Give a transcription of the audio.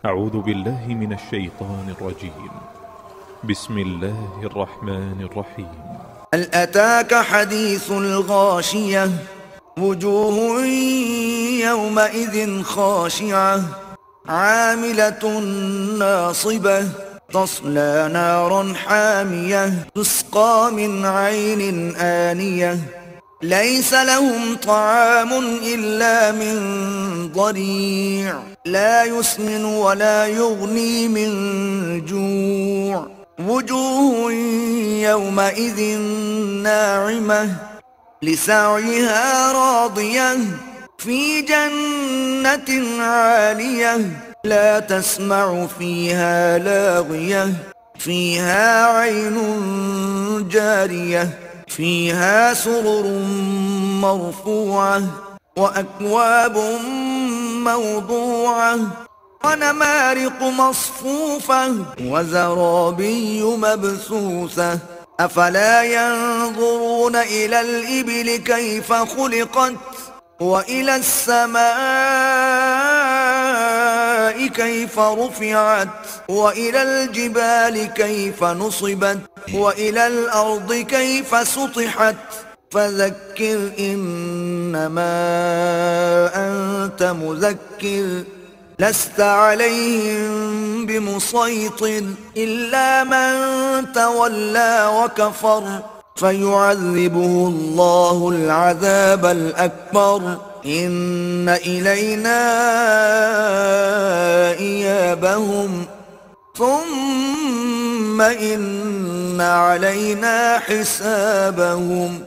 أعوذ بالله من الشيطان الرجيم. بسم الله الرحمن الرحيم. هل أتاك حديث الغاشية وجوه يومئذ خاشعة عاملة ناصبة تصلى نارا حامية تسقى من عين آنية ليس لهم طعام إلا من ضريع لا يسمن ولا يغني من جوع وجوه يومئذ ناعمة لسعيها راضية في جنة عالية لا تسمع فيها لاغية فيها عين جارية فيها سرر مرفوعة وأكواب موضوعة ونمارق مصفوفة وزرابي مبثوثة أفلا ينظرون إلى الإبل كيف خلقت وإلى السماء كيف رفعت وإلى الجبال كيف نصبت وإلى الأرض كيف سطحت فذكر إنما أنت مذكر لست عليهم بمسيطر إلا من تولى وكفر فيعذبه الله العذاب الأكبر إن إلينا إيابهم ثم إن علينا حسابهم.